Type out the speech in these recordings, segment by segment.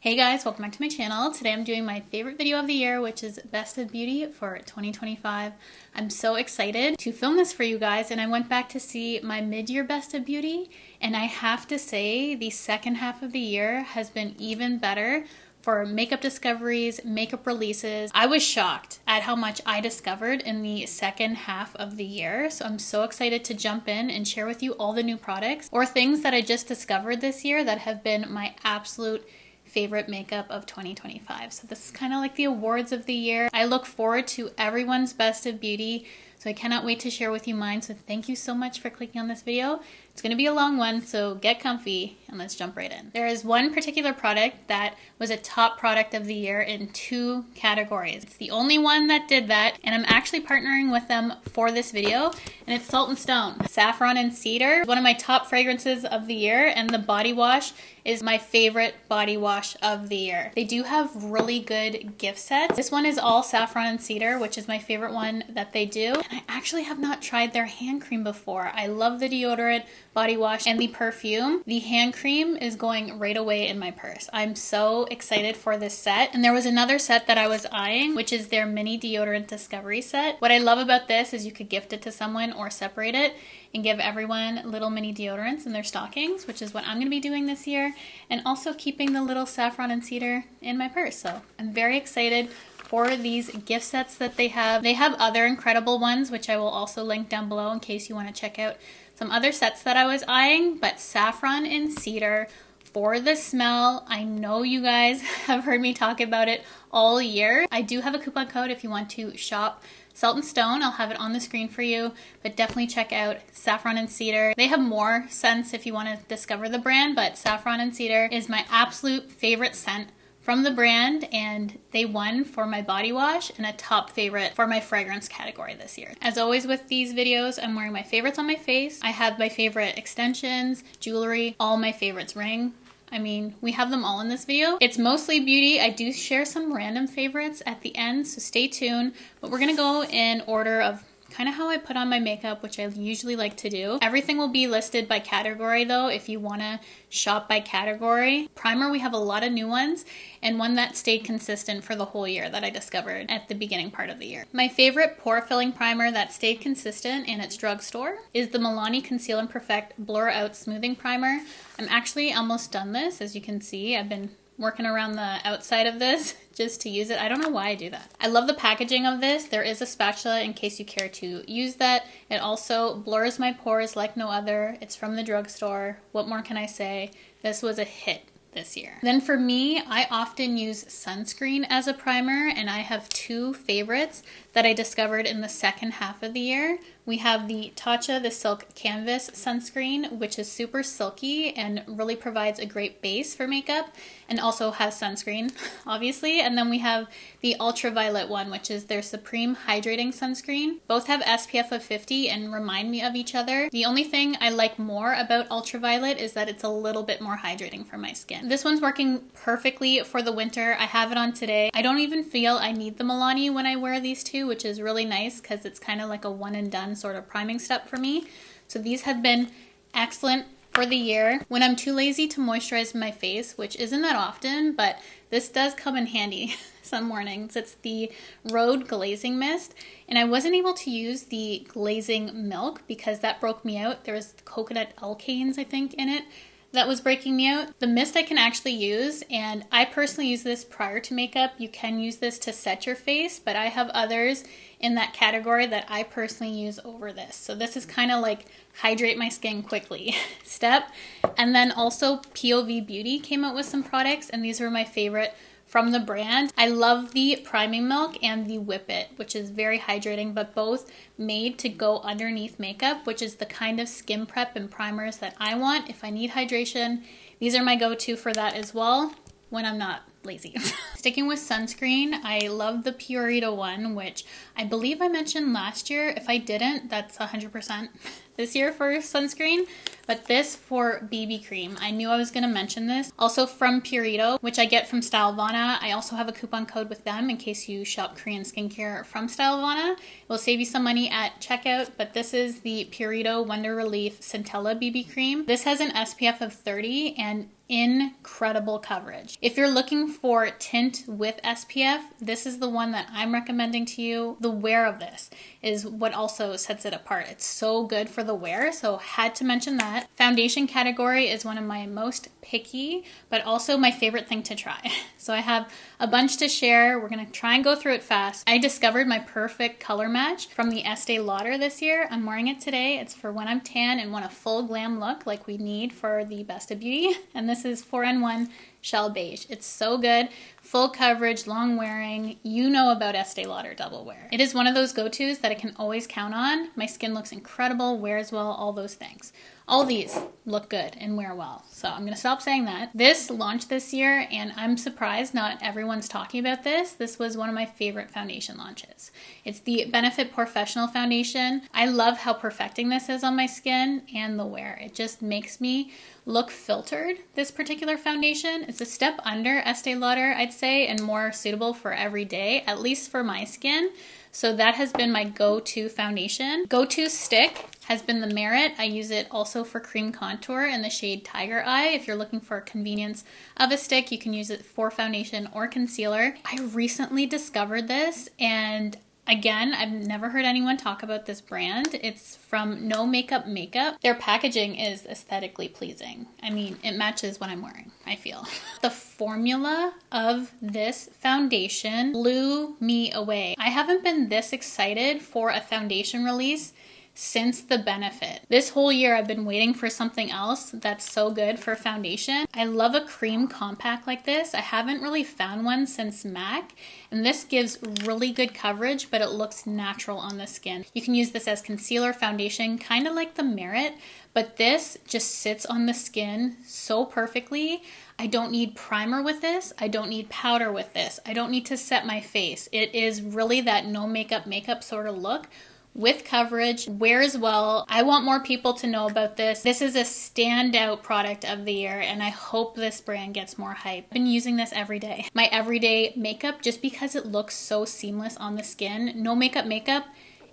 Hey guys, welcome back to my channel. Today I'm doing my favorite video of the year, which is Best of Beauty for 2025. I'm so excited to film this for you guys, and I went back to see my mid-year Best of Beauty, and I have to say the second half of the year has been even better for makeup discoveries, makeup releases. I was shocked at how much I discovered in the second half of the year. So I'm so excited to jump in and share with you all the new products or things that I just discovered this year that have been my absolute favorite makeup of 2025. So this is kind of like the awards of the year. I look forward to everyone's Best of Beauty, so I cannot wait to share with you mine. So thank you so much for clicking on this video. It's going to be a long one, so get comfy and let's jump right in. There is one particular product that was a top product of the year in 2 categories. It's the only one that did that, and I'm actually partnering with them for this video, and it's Salt & Stone. Saffron and Cedar, one of my top fragrances of the year, and the body wash is my favorite body wash of the year. They do have really good gift sets. This one is all Saffron and Cedar, which is my favorite one that they do, and I actually have not tried their hand cream before. I love the deodorant, body wash, and the perfume. The hand cream is going right away in my purse. I'm so excited for this set. And there was another set that I was eyeing, which is their mini deodorant discovery set. What I love about this is you could gift it to someone or separate it and give everyone little mini deodorants in their stockings, which is what I'm going to be doing this year, and also keeping the little Saffron and Cedar in my purse. So I'm very excited for these gift sets that they have. They have other incredible ones, which I will also link down below in case you want to check out some other sets that I was eyeing, but Saffron and Cedar for the smell. I know you guys have heard me talk about it all year. I do have a coupon code if you want to shop Salt & Stone. I'll have it on the screen for you, but definitely check out Saffron and Cedar. They have more scents if you want to discover the brand, but Saffron and Cedar is my absolute favorite scent from the brand, and they won for my body wash and a top favorite for my fragrance category this year. As always with these videos, I'm wearing my favorites on my face. I have my favorite extensions, jewelry, all my favorites ring. I mean, we have them all in this video. It's mostly beauty. I do share some random favorites at the end, so stay tuned. But we're gonna go in order of kind of how I put on my makeup, which I usually like to do. Everything will be listed by category though, if you want to shop by category. Primer, we have a lot of new ones, and one that stayed consistent for the whole year that I discovered at the beginning part of the year. My favorite pore filling primer that stayed consistent in its drugstore is the Milani Conceal and Perfect Blur Out Smoothing Primer. I'm actually almost done this. As you can see, I've been working around the outside of this just to use it. I don't know why I do that. I love the packaging of this. There is a spatula in case you care to use that. It also blurs my pores like no other. It's from the drugstore. What more can I say? This was a hit this year. Then for me, I often use sunscreen as a primer, and I have 2 favorites that I discovered in the second half of the year. We have the Tatcha the Silk Canvas sunscreen, which is super silky and really provides a great base for makeup and also has sunscreen, obviously. And then we have the Ultraviolet one, which is their Supreme Hydrating Sunscreen. Both have SPF of 50 and remind me of each other. The only thing I like more about Ultraviolet is that it's a little bit more hydrating for my skin. This one's working perfectly for the winter. I have it on today. I don't even feel I need the Milani when I wear these 2, which is really nice because it's kind of like a one and done sort of priming step for me. So these have been excellent for the year. When I'm too lazy to moisturize my face, which isn't that often, but this does come in handy some mornings. It's the Rhode Glazing Mist, and I wasn't able to use the glazing milk because that broke me out. There was coconut alkanes, I think, in it that was breaking me out. The mist I can actually use, and I personally use this prior to makeup. You can use this to set your face, but I have others in that category that I personally use over this. So this is kind of like hydrate my skin quickly step. And then also POV Beauty came out with some products, and these were my favorite from the brand. I love the priming milk and the Whip It, which is very hydrating, but both made to go underneath makeup, which is the kind of skin prep and primers that I want if I need hydration. These are my go-to for that as well when I'm not lazy. Sticking with sunscreen, I love the Purito one, which I believe I mentioned last year. If I didn't, that's 100% this year for sunscreen. But this for BB cream, I knew I was going to mention this. Also from Purito, which I get from Stylovana. I also have a coupon code with them in case you shop Korean skincare from Stylovana. It will save you some money at checkout, but this is the Purito Wonder Relief Centella BB cream. This has an SPF of 30, and incredible coverage. If you're looking for tint with SPF, this is the one that I'm recommending to you. The wear of this is what also sets it apart. It's so good for the wear, so had to mention that. Foundation category is one of my most picky, but also my favorite thing to try. So I have a bunch to share. We're gonna try and go through it fast. I discovered my perfect color match from the Estee Lauder this year. I'm wearing it today. It's for when I'm tan and want a full glam look like we need for the Best of Beauty. And this is 4N1 Shell Beige. It's so good. Full coverage, long wearing. You know about Estee Lauder Double Wear. It is one of those go-tos that I can always count on. My skin looks incredible, wears well, all those things. All these look good and wear well. So I'm gonna stop saying that. This launched this year and I'm surprised not everyone's talking about this. This was one of my favorite foundation launches. It's the Benefit Professional Foundation. I love how perfecting this is on my skin and the wear. It just makes me look filtered, this particular foundation. It's a step under Estee Lauder, I'd say, and more suitable for every day, at least for my skin. So that has been my go-to foundation. Go-to stick has been the Merit. I use it also for cream contour in the shade Tiger Eye. If you're looking for convenience of a stick, you can use it for foundation or concealer. I recently discovered this, and again, I've never heard anyone talk about this brand. It's from No Makeup Makeup. Their packaging is aesthetically pleasing. I mean, it matches what I'm wearing, I feel. The formula of this foundation blew me away. I haven't been this excited for a foundation release since the Benefit. This whole year I've been waiting for something else that's so good for foundation. I love a cream compact like this. I haven't really found one since MAC, and this gives really good coverage, but it looks natural on the skin. You can use this as concealer, foundation, kind of like the Merit, but this just sits on the skin so perfectly. I don't need primer with this. I don't need powder with this. I don't need to set my face. It is really that no makeup sort of look, with coverage, wears well. I want more people to know about this. This is a standout product of the year, and I hope this brand gets more hype. I've been using this every day. My everyday makeup, just because it looks so seamless on the skin. No makeup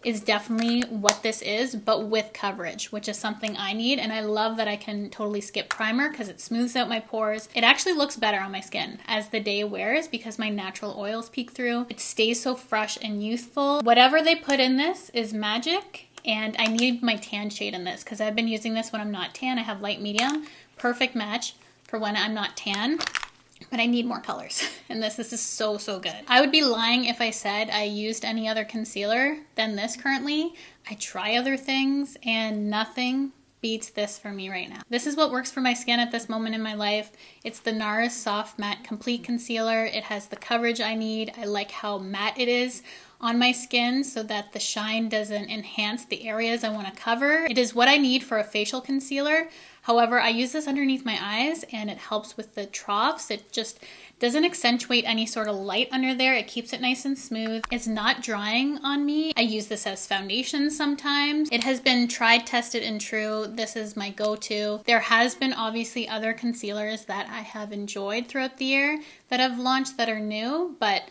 is definitely what this is, but with coverage, which is something I need. And I love that I can totally skip primer because it smooths out my pores. It actually looks better on my skin as the day wears because my natural oils peek through. It stays so fresh and youthful. Whatever they put in this is magic. And I need my tan shade in this because I've been using this when I'm not tan. I have light medium, perfect match for when I'm not tan. But I need more colors, and this is so good. I would be lying if I said I used any other concealer than this currently. I try other things, and nothing beats this for me right now. This is what works for my skin at this moment in my life. It's the NARS Soft Matte Complete Concealer. It has the coverage I need. I like how matte it is on my skin so that the shine doesn't enhance the areas I want to cover. It is what I need for a facial concealer. However, I use this underneath my eyes and it helps with the troughs. It just doesn't accentuate any sort of light under there. It keeps it nice and smooth. It's not drying on me. I use this as foundation sometimes. It has been tried, tested, and true. This is my go-to. There has been obviously other concealers that I have enjoyed throughout the year that have launched that are new, but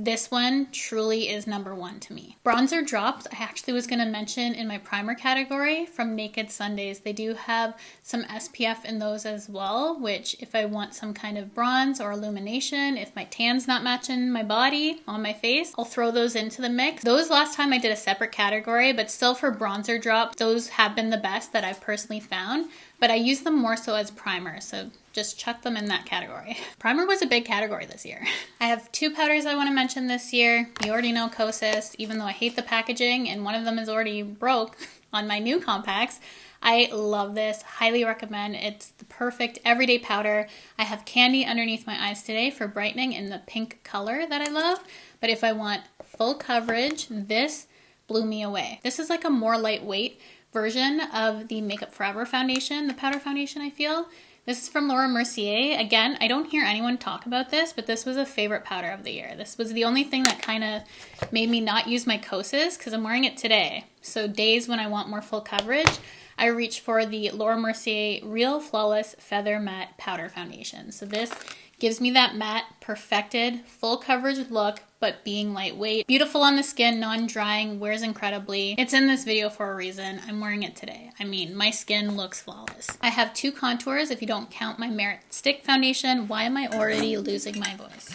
this one truly is number one to me. Bronzer drops, I actually was going to mention in my primer category from Naked Sundays. They do have some SPF in those as well, which if I want some kind of bronze or illumination, if my tan's not matching my body on my face, I'll throw those into the mix. Those last time I did a separate category, but still for bronzer drops, those have been the best that I've personally found. But I use them more so as primer, so just chuck them in that category. Primer was a big category this year. I have two powders I want to mention this year. You already know Kosas, even though I hate the packaging and one of them is already broke on my new compacts. I love this, highly recommend. It's the perfect everyday powder. I have candy underneath my eyes today for brightening in the pink color that I love. But if I want full coverage, this blew me away. This is like a more lightweight version of the Makeup Forever foundation, the powder foundation, I feel. This is from Laura Mercier. Again, I don't hear anyone talk about this, but this was a favorite powder of the year. This was the only thing that kind of made me not use my Kosas because I'm wearing it today. So days when I want more full coverage, I reach for the Laura Mercier Real Flawless Feather Matte Powder Foundation. So this Gives me that matte, perfected, full coverage look, but being lightweight. Beautiful on the skin, non-drying, wears incredibly. It's in this video for a reason. I'm wearing it today. I mean, my skin looks flawless. I have 2 contours if you don't count my Merit Stick Foundation. Why am I already losing my voice?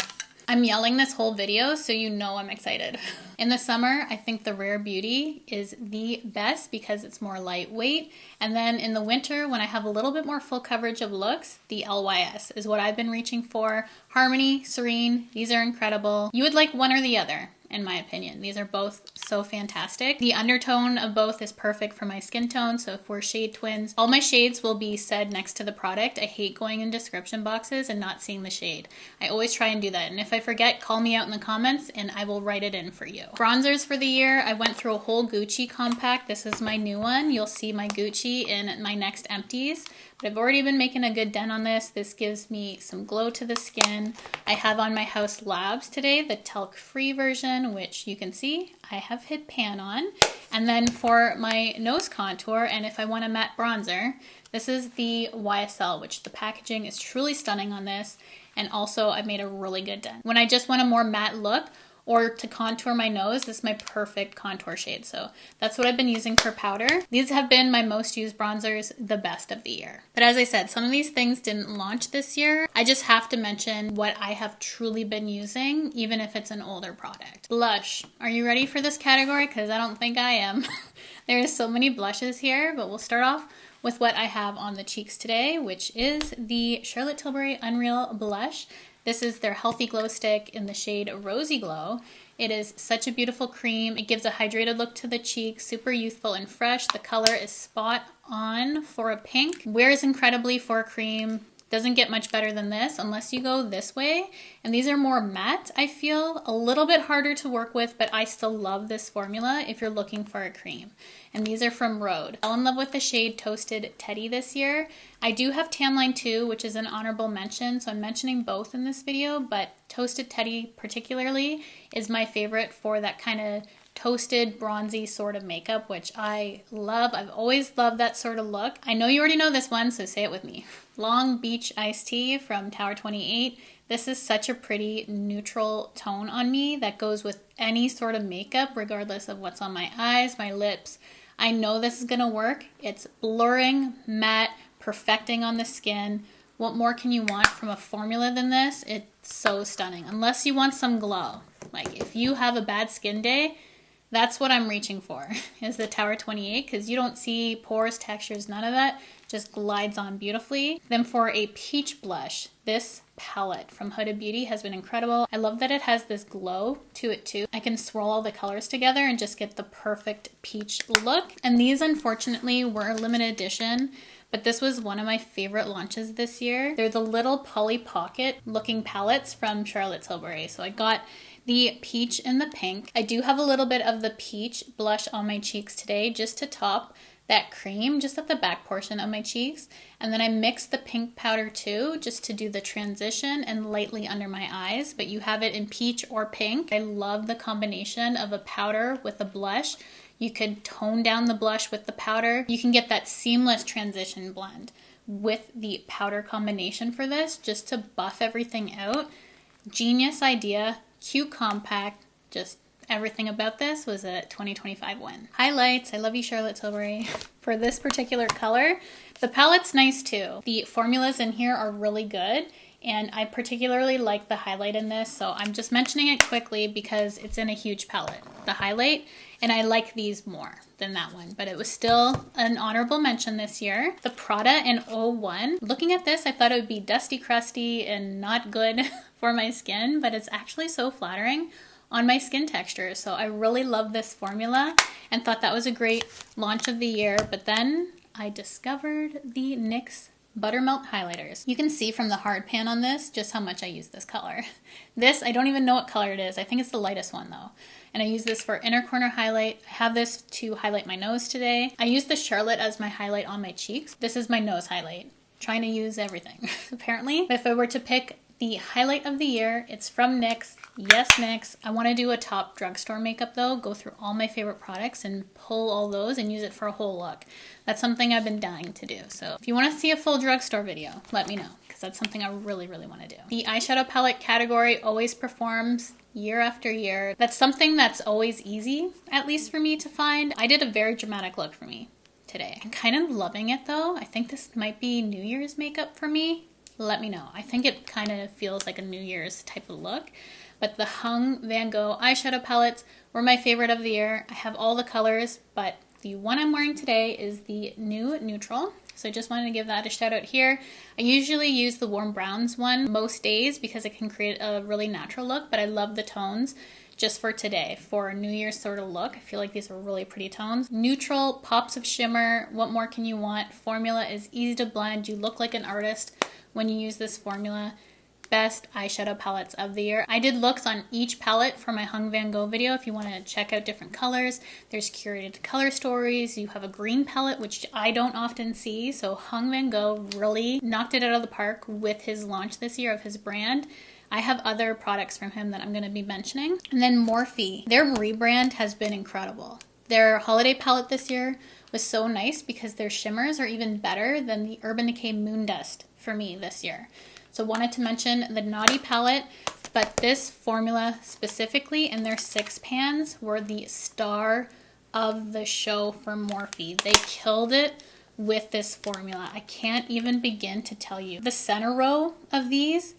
I'm yelling this whole video, so you know I'm excited. In the summer, I think the Rare Beauty is the best because it's more lightweight. And then in the winter, when I have a little bit more full coverage of looks, the LYS is what I've been reaching for. Harmony, Serene, these are incredible. You would like one or the other, in my opinion. These are both so fantastic. The undertone of both is perfect for my skin tone, so if we're shade twins, all my shades will be said next to the product. I hate going in description boxes and not seeing the shade. I always try and do that, and if I forget, call me out in the comments and I will write it in for you. Bronzers for the year, I went through a whole Gucci compact. This is my new one. You'll see my Gucci in my next empties. But I've already been making a good dent on this. This gives me some glow to the skin. I have on my House Labs today, the talc-free version, which you can see I have hit pan on. And then for my nose contour, and if I want a matte bronzer, this is the YSL, which the packaging is truly stunning on this. And also I made a really good dent. When I just want a more matte look, or to contour my nose, this is my perfect contour shade. So that's what I've been using for powder. These have been my most used bronzers, the best of the year. But as I said, some of these things didn't launch this year. I just have to mention what I have truly been using, even if it's an older product. Blush. Are you ready for this category? Because I don't think I am. There's so many blushes here, but we'll start off with what I have on the cheeks today, which is the Charlotte Tilbury Unreal Blush. This is their Healthy Glow Stick in the shade Rosy Glow. It is such a beautiful cream. It gives a hydrated look to the cheeks, super youthful and fresh. The color is spot on for a pink. Wears incredibly for a cream. Doesn't get much better than this unless you go this way. And these are more matte, I feel. A little bit harder to work with, but I still love this formula if you're looking for a cream. And these are from Rhode. I fell in love with the shade Toasted Teddy this year. I do have Tan Line 2, which is an honorable mention, so I'm mentioning both in this video, but Toasted Teddy particularly is my favorite for that kind of toasted, bronzy sort of makeup, which I love. I've always loved that sort of look. I know you already know this one, so say it with me. Long Beach Iced Tea from Tower 28. This is such a pretty neutral tone on me that goes with any sort of makeup, regardless of what's on my eyes, my lips. I know this is gonna work. It's blurring, matte, perfecting on the skin. What more can you want from a formula than this? It's so stunning. Unless you want some glow. Like if you have a bad skin day, that's what I'm reaching for, is the Tower 28, because you don't see pores, textures, none of that. Just glides on beautifully. Then for a peach blush, this palette from Huda Beauty has been incredible. I love that it has this glow to it too. I can swirl all the colors together and just get the perfect peach look. And these unfortunately were a limited edition, but this was one of my favorite launches this year. They're the little Polly Pocket looking palettes from Charlotte Tilbury. So I got the peach and the pink. I do have a little bit of the peach blush on my cheeks today just to top that cream just at the back portion of my cheeks. And then I mixed the pink powder too, just to do the transition and lightly under my eyes, but you have it in peach or pink. I love the combination of a powder with a blush. You could tone down the blush with the powder. You can get that seamless transition blend with the powder combination for this, just to buff everything out. Genius idea, cute compact, just everything about this was a 2025 win. Highlights, I love you Charlotte Tilbury. For this particular color, the palette's nice too. The formulas in here are really good, and I particularly like the highlight in this, so I'm just mentioning it quickly because it's in a huge palette, the highlight, and I like these more than that one, but it was still an honorable mention this year. The Prada in 01. Looking at this, I thought it would be dusty, crusty, and not good for my skin, but it's actually so flattering on my skin texture. So I really love this formula and thought that was a great launch of the year. But then I discovered the NYX Buttermelt highlighters. You can see from the hard pan on this just how much I use this color. This, I don't even know what color it is. I think it's the lightest one though. And I use this for inner corner highlight. I have this to highlight my nose today. I use the Charlotte as my highlight on my cheeks. This is my nose highlight. Trying to use everything, apparently. But if I were to pick the highlight of the year, it's from NYX. Yes, NYX. I want to do a top drugstore makeup though, go through all my favorite products and pull all those and use it for a whole look. That's something I've been dying to do. So if you want to see a full drugstore video, let me know, because that's something I really, really want to do. The eyeshadow palette category always performs year after year. That's something that's always easy, at least for me to find. I did a very dramatic look for me today. I'm kind of loving it though. I think this might be New Year's makeup for me. Let me know. I think it kind of feels like a New Year's type of look. But the Hung Van Gogh eyeshadow palettes were my favorite of the year. I have all the colors, but the one I'm wearing today is the new neutral. So I just wanted to give that a shout out here. I usually use the warm browns one most days because it can create a really natural look, but I love the tones just for today. For a New Year's sort of look, I feel like these are really pretty tones. Neutral, pops of shimmer, what more can you want? Formula is easy to blend. You look like an artist when you use this formula. Best eyeshadow palettes of the year. I did looks on each palette for my Hung Van Gogh video if you want to check out different colors. There's curated color stories. You have a green palette, which I don't often see. So Hung Van Gogh really knocked it out of the park with his launch this year of his brand. I have other products from him that I'm going to be mentioning. And then Morphe. Their rebrand has been incredible. Their holiday palette this year was so nice because their shimmers are even better than the Urban Decay Moon Dust for me this year. So wanted to mention the Naughty palette, but this formula specifically and their 6 pans were the star of the show for Morphe. They killed it with this formula. I can't even begin to tell you. The center row of these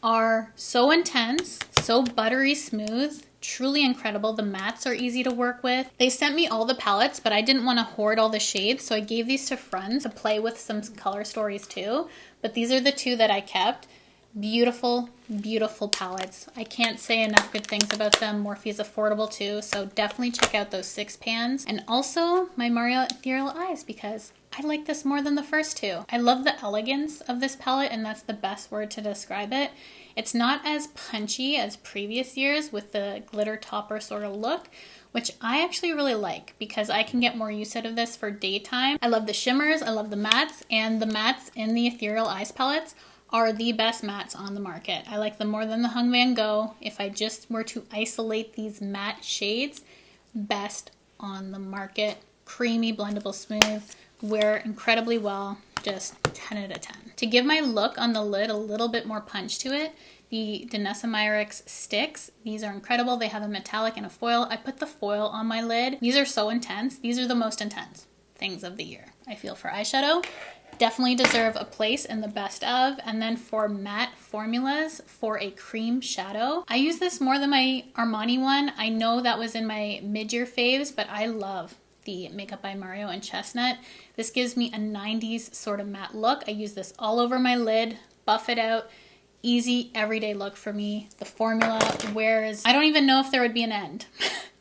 are so intense, so buttery smooth, truly incredible. The mattes are easy to work with. They sent me all the palettes, but I didn't want to hoard all the shades, so I gave these to friends to play with some color stories too. But these are the 2 that I kept. Beautiful, beautiful palettes. I can't say enough good things about them. Morphe is affordable too, so definitely check out those 6 pans. And also my Mario Ethereal Eyes, because I like this more than the first 2. I love the elegance of this palette, and that's the best word to describe it. It's not as punchy as previous years with the glitter topper sort of look, which I actually really like because I can get more use out of this for daytime. I love the shimmers, I love the mattes, and the mattes in the Ethereal Eyes palettes are the best mattes on the market. I like them more than the Hung Van Gogh. If I just were to isolate these matte shades, best on the market. Creamy, blendable, smooth, wear incredibly well, just 10 out of 10. To give my look on the lid a little bit more punch to it, the Danessa Myricks sticks, these are incredible. They have a metallic and a foil. I put the foil on my lid. These are so intense. These are the most intense things of the year, I feel, for eyeshadow. Definitely deserve a place in the best of. And then for matte formulas, for a cream shadow, I use this more than my Armani one. I know that was in my mid-year faves, but I love the Makeup by Mario in Chestnut. This gives me a 90s sort of matte look. I use this all over my lid, buff it out. Easy, everyday look for me. The formula wears, I don't even know if there would be an end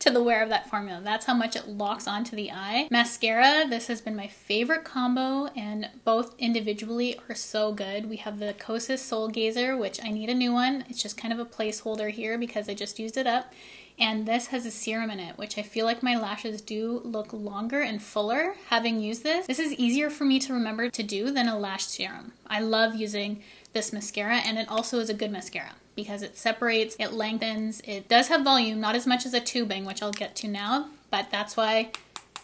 to the wear of that formula. That's how much it locks onto the eye. Mascara, this has been my favorite combo, and both individually are so good. We have the Kosas Soul Gazer, which I need a new one. It's just kind of a placeholder here because I just used it up. And this has a serum in it, which I feel like my lashes do look longer and fuller having used this. This is easier for me to remember to do than a lash serum. I love using this mascara, and it also is a good mascara because it separates, it lengthens, it does have volume, not as much as a tubing, which I'll get to now, but that's why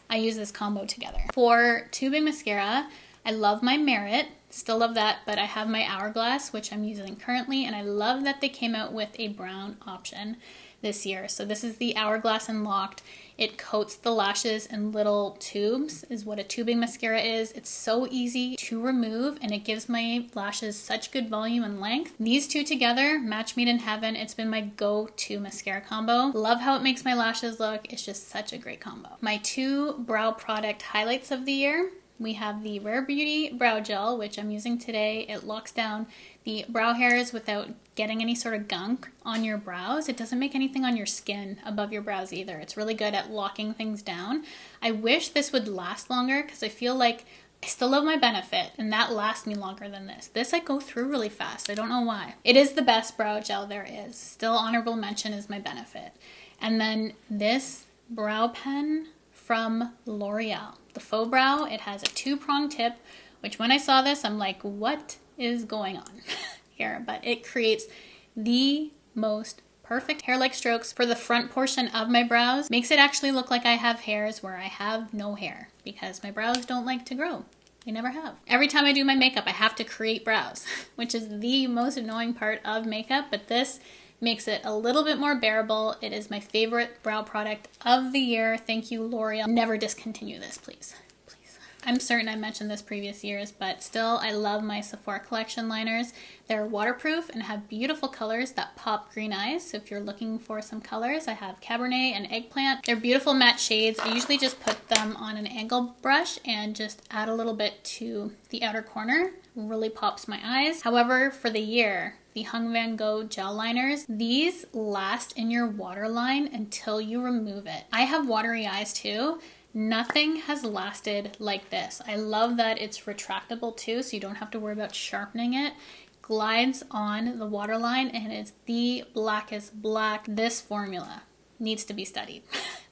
I use this combo together. For tubing mascara, I love my Merit, still love that, but I have my Hourglass, which I'm using currently, and I love that they came out with a brown option this year. So this is the Hourglass Unlocked. It coats the lashes in little tubes, is what a tubing mascara is. It's so easy to remove, and it gives my lashes such good volume and length. These two together, match made in heaven. It's been my go-to mascara combo. Love how it makes my lashes look. It's just such a great combo. My 2 brow product highlights of the year. We have the Rare Beauty Brow Gel, which I'm using today. It locks down the brow hairs without getting any sort of gunk on your brows. It doesn't make anything on your skin above your brows either. It's really good at locking things down. I wish this would last longer because I feel like I still love my Benefit, and that lasts me longer than this. This I go through really fast. I don't know why. It is the best brow gel there is. Still honorable mention is my Benefit. And then this brow pen from L'Oreal. The Faux Brow, it has a 2-prong tip, which when I saw this, I'm like, what is going on here? But it creates the most perfect hair-like strokes for the front portion of my brows. Makes it actually look like I have hairs where I have no hair because my brows don't like to grow They never have. Every time I do my makeup, I have to create brows, which is the most annoying part of makeup, but this makes it a little bit more bearable. It is my favorite brow product of the year. Thank you, L'Oreal. Never discontinue this, please. I'm certain I mentioned this previous years, but still, I love my Sephora collection liners. They're waterproof and have beautiful colors that pop green eyes. So if you're looking for some colors, I have Cabernet and Eggplant. They're beautiful matte shades. I usually just put them on an angle brush and just add a little bit to the outer corner. Really pops my eyes. However, for the year, the Hung Van Gogh gel liners, these last in your waterline until you remove it. I have watery eyes too. Nothing has lasted like this. I love that it's retractable too, so you don't have to worry about sharpening it. Glides on the waterline and it's the blackest black. This formula needs to be studied.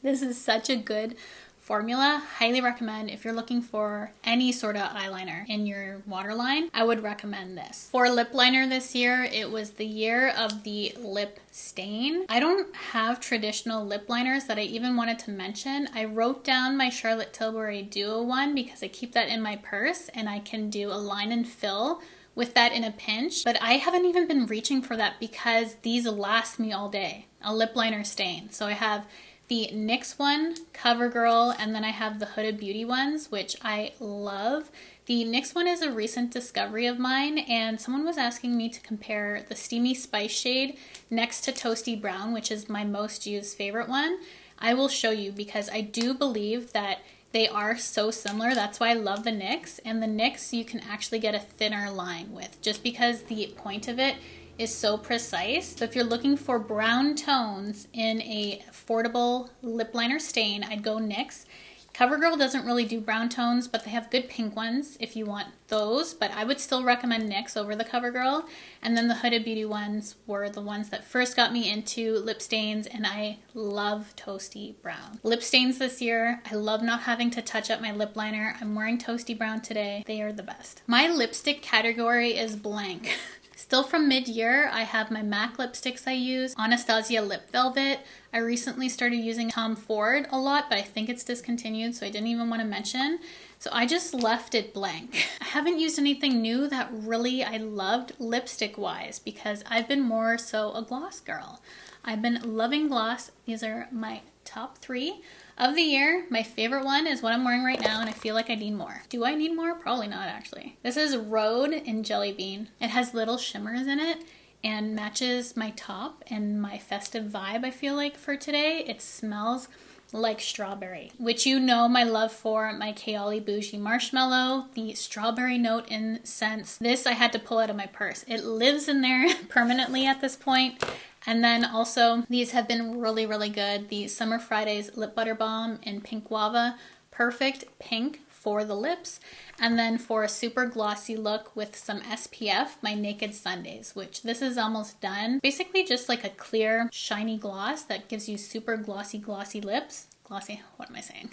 This is such a good formula. Highly recommend if you're looking for any sort of eyeliner in your waterline. I would recommend this. For lip liner this year, it was the year of the lip stain. I don't have traditional lip liners that I even wanted to mention. I wrote down my Charlotte Tilbury Duo one because I keep that in my purse and I can do a line and fill with that in a pinch, but I haven't even been reaching for that because these last me all day. A lip liner stain. So I have the NYX one, CoverGirl, and then I have the Huda Beauty ones, which I love. The NYX one is a recent discovery of mine, and someone was asking me to compare the Steamy Spice shade next to Toasty Brown, which is my most used favorite one. I will show you because I do believe that they are so similar. That's why I love the NYX, and the NYX you can actually get a thinner line with, just because the point of it is so precise. So if you're looking for brown tones in a affordable lip liner stain, I'd go NYX. CoverGirl doesn't really do brown tones, but they have good pink ones if you want those, but I would still recommend NYX over the CoverGirl. And then the Huda Beauty ones were the ones that first got me into lip stains, and I love Toasty Brown. Lip stains this year, I love not having to touch up my lip liner. I'm wearing Toasty Brown today. They are the best. My lipstick category is blank. Still from mid-year, I have my MAC lipsticks I use, Anastasia Lip Velvet. I recently started using Tom Ford a lot, but I think it's discontinued, so I didn't even want to mention. So I just left it blank. I haven't used anything new that really I loved lipstick-wise because I've been more so a gloss girl. I've been loving gloss. These are my top 3 of the year. My favorite one is what I'm wearing right now, and I feel like I need more. Do I need more? Probably not, actually. This is Rhode in Jelly Bean. It has little shimmers in it and matches my top and my festive vibe, I feel like, for today. It smells like strawberry, which you know my love for my Kayali Bougie Marshmallow, the strawberry note incense. This I had to pull out of my purse. It lives in there permanently at this point. And then also, these have been really, really good. The Summer Fridays Lip Butter Balm in Pink Guava. Perfect pink for the lips. And then for a super glossy look with some SPF, my Naked Sundays, which this is almost done. Basically just like a clear, shiny gloss that gives you super glossy, glossy lips. Glossy, what am I saying?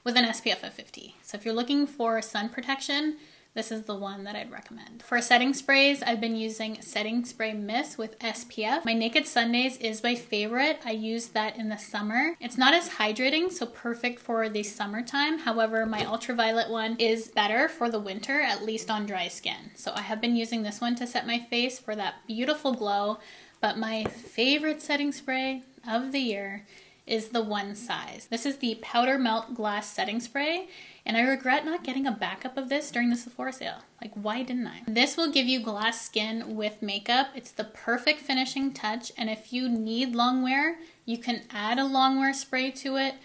With an SPF of 50. So if you're looking for sun protection, this is the one that I'd recommend. For setting sprays, I've been using Setting Spray Mist with SPF. My Naked Sundays is my favorite. I use that in the summer. It's not as hydrating, so perfect for the summertime. However, my ultraviolet one is better for the winter, at least on dry skin. So I have been using this one to set my face for that beautiful glow. But my favorite setting spray of the year is the One Size. This is the Powder Melt Glass Setting Spray, and I regret not getting a backup of this during the Sephora sale. Like, why didn't I? This will give you glass skin with makeup. It's the perfect finishing touch, and if you need long wear, you can add a long wear spray to it.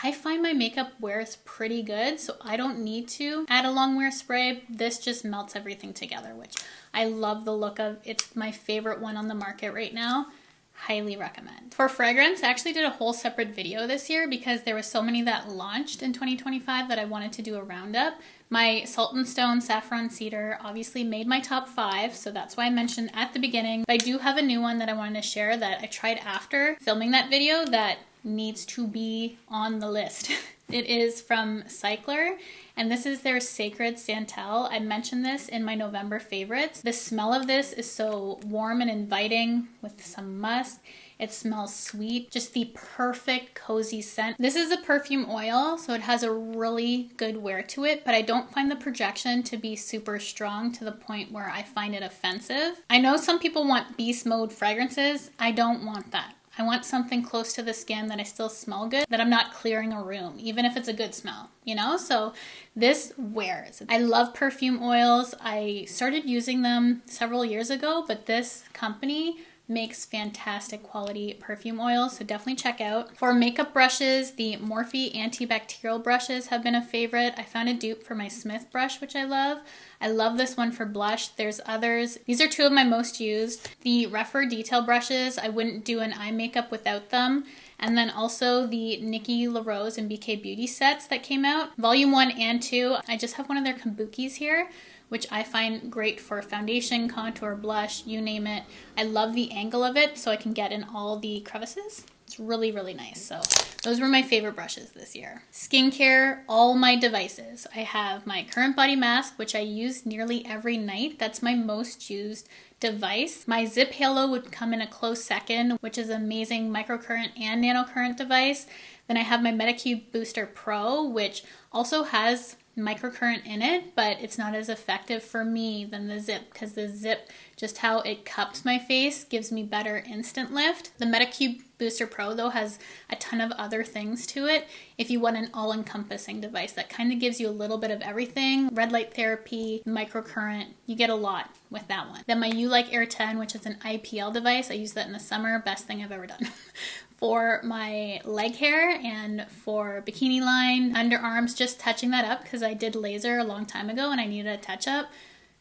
I find my makeup wears pretty good, so I don't need to add a long wear spray. This just melts everything together, which I love the look of. It's my favorite one on the market right now. Highly recommend. For fragrance, I actually did a whole separate video this year because there were so many that launched in 2025 that I wanted to do a roundup. My Salt and Stone Saffron Cedar obviously made my top 5, so that's why I mentioned at the beginning. But I do have a new one that I wanted to share that I tried after filming that video that needs to be on the list. It is from Cycler, and this is their Sacred Santal. I mentioned this in my November favorites. The smell of this is so warm and inviting with some musk. It smells sweet, just the perfect cozy scent. This is a perfume oil, so it has a really good wear to it, but I don't find the projection to be super strong to the point where I find it offensive. I know some people want beast mode fragrances. I don't want that. I want something close to the skin that I still smell good, that I'm not clearing a room, even if it's a good smell, you know? So this wears. I love perfume oils. I started using them several years ago, but this company makes fantastic quality perfume oils, so definitely check out. For makeup brushes, the Morphe antibacterial brushes have been a favorite. I found a dupe for my Smith brush, which I love. I love this one for blush. There's others. These are two of my most used. The Refer Detail brushes, I wouldn't do an eye makeup without them. And then also the Nikki LaRose and BK Beauty sets that came out. Volume 1 and 2, I just have one of their kabukis here, which I find great for foundation, contour, blush, you name it. I love the angle of it so I can get in all the crevices. It's really, really nice. So those were my favorite brushes this year. Skincare, all my devices. I have my Current Body Mask, which I use nearly every night. That's my most used device. My Zip Halo would come in a close second, which is an amazing microcurrent and nanocurrent device. Then I have my Medicube Booster Pro, which also has microcurrent in it, but it's not as effective for me than the Zip, because the Zip, just how it cups my face, gives me better instant lift. The Medicube Booster Pro though has a ton of other things to it if you want an all-encompassing device that kind of gives you a little bit of everything. Red light therapy, microcurrent, you get a lot with that one. Then my Ulike Air 10, which is an IPL device. I use that in the summer, best thing I've ever done. For my leg hair and for bikini line, underarms, just touching that up because I did laser a long time ago and I needed a touch up.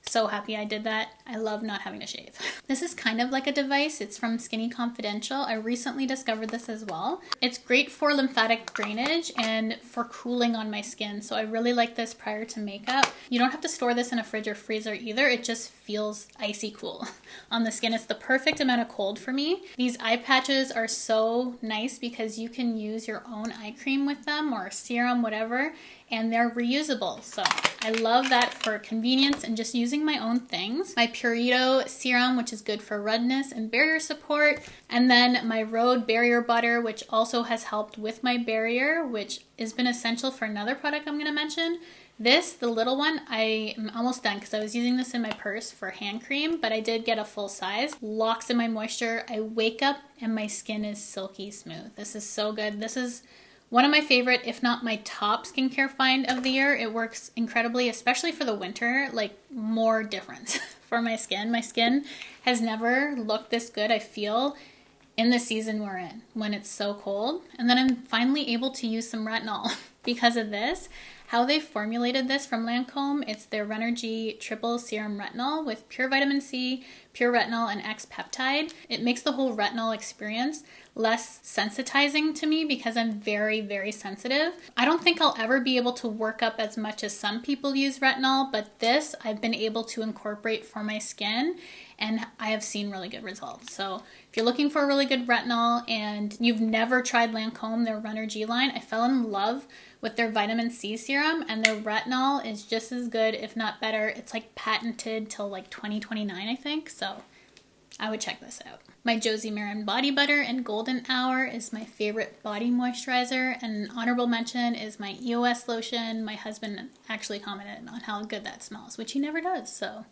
So happy I did that. I love not having to shave. This is kind of like a device. It's from Skinny Confidential. I recently discovered this as well. It's great for lymphatic drainage and for cooling on my skin. So I really like this prior to makeup. You don't have to store this in a fridge or freezer either. It just feels icy cool on the skin. It's the perfect amount of cold for me. These eye patches are so nice because you can use your own eye cream with them or serum, whatever, and they're reusable. So I love that for convenience and just using my own things. My Purito serum, which is good for redness and barrier support. And then my Rhode Barrier Butter, which also has helped with my barrier, which has been essential for another product I'm gonna mention. This, the little one, I am almost done because I was using this in my purse for hand cream, but I did get a full size. Locks in my moisture. I wake up and my skin is silky smooth. This is so good. This is one of my favorite, if not my top skincare find of the year. It works incredibly, especially for the winter, like more difference for my skin. My skin has never looked this good, I feel, in the season we're in when it's so cold. And then I'm finally able to use some retinol because of this. How they formulated this from Lancome, it's their Renergy Triple Serum Retinol with pure vitamin C, pure retinol, and X peptide. It makes the whole retinol experience less sensitizing to me because I'm very, very sensitive. I don't think I'll ever be able to work up as much as some people use retinol, but this I've been able to incorporate for my skin and I have seen really good results. So if you're looking for a really good retinol and you've never tried Lancome, their Renergy line, I fell in love with their vitamin C serum, and their retinol is just as good, if not better. It's like patented till like 2029, I think, so I would check this out. My Josie Maran Body Butter in Golden Hour is my favorite body moisturizer, and an honorable mention is my EOS lotion. My husband actually commented on how good that smells, which he never does, so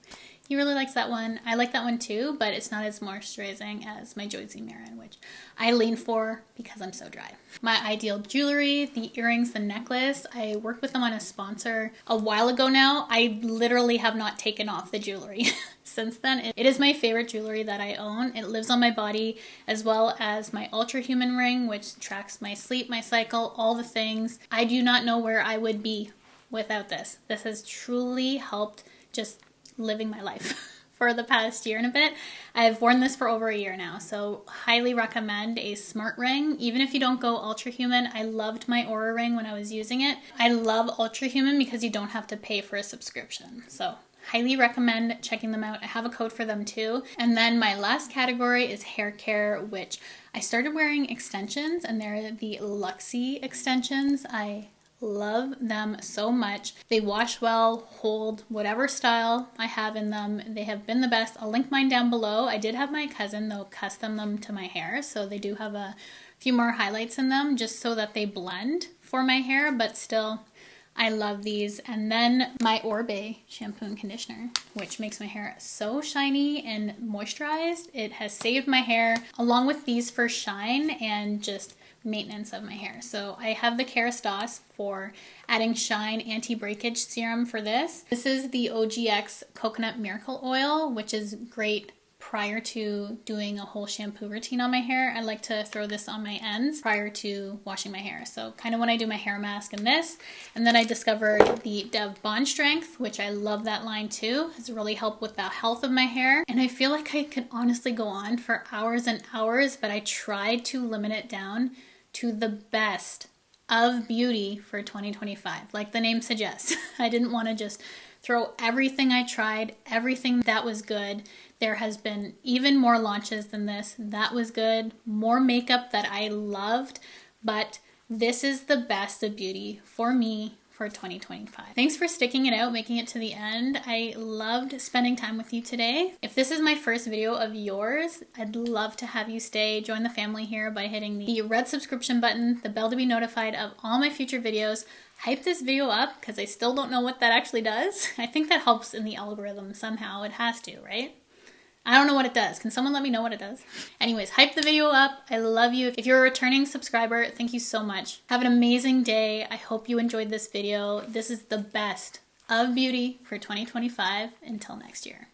he really likes that one. I like that one too, but it's not as moisturizing as my Josie Maran, which I lean for because I'm so dry. My Ideal Jewelry, the earrings, the necklace, I worked with them on a sponsor a while ago now. I literally have not taken off the jewelry since then. It is my favorite jewelry that I own. It lives on my body, as well as my Ultra Human ring, which tracks my sleep, my cycle, all the things. I do not know where I would be without this. This has truly helped just living my life for the past year and a bit. I've worn this for over a year now, so highly recommend a smart ring. Even if you don't go Ultra Human, I loved my Aura ring when I was using it. I love Ultra Human because you don't have to pay for a subscription, so highly recommend checking them out. I have a code for them too. And then my last category is hair care, which I started wearing extensions, and they're the Luxie extensions. I love them so much. They wash well, hold whatever style I have in them. They have been the best. I'll link mine down below. I did have my cousin though custom them to my hair, so they do have a few more highlights in them just so that they blend for my hair, but still I love these. And then my Orbe shampoo and conditioner, which makes my hair so shiny and moisturized. It has saved my hair along with these for shine and just maintenance of my hair. So I have the Kerastase for adding shine anti-breakage serum for this. This is the OGX Coconut Miracle Oil, which is great prior to doing a whole shampoo routine on my hair. I like to throw this on my ends prior to washing my hair. So kind of when I do my hair mask and this. And then I discovered the Dove Bond Strength, which I love that line too. It's really helped with the health of my hair. And I feel like I could honestly go on for hours and hours, but I tried to limit it down to the best of beauty for 2025, like the name suggests. I didn't want to just throw everything I tried, everything that was good. There has been even more launches than this. That was good. More makeup that I loved, but this is the best of beauty for me for 2025. Thanks for sticking it out, making it to the end. I loved spending time with you today. If this is my first video of yours, I'd love to have you stay. Join the family here by hitting the red subscription button, the bell to be notified of all my future videos. Hype this video up because I still don't know what that actually does. I think that helps in the algorithm somehow. It has to, right? I don't know what it does. Can someone let me know what it does? Anyways, hype the video up. I love you. If you're a returning subscriber, thank you so much. Have an amazing day. I hope you enjoyed this video. This is the best of beauty for 2025. Until next year.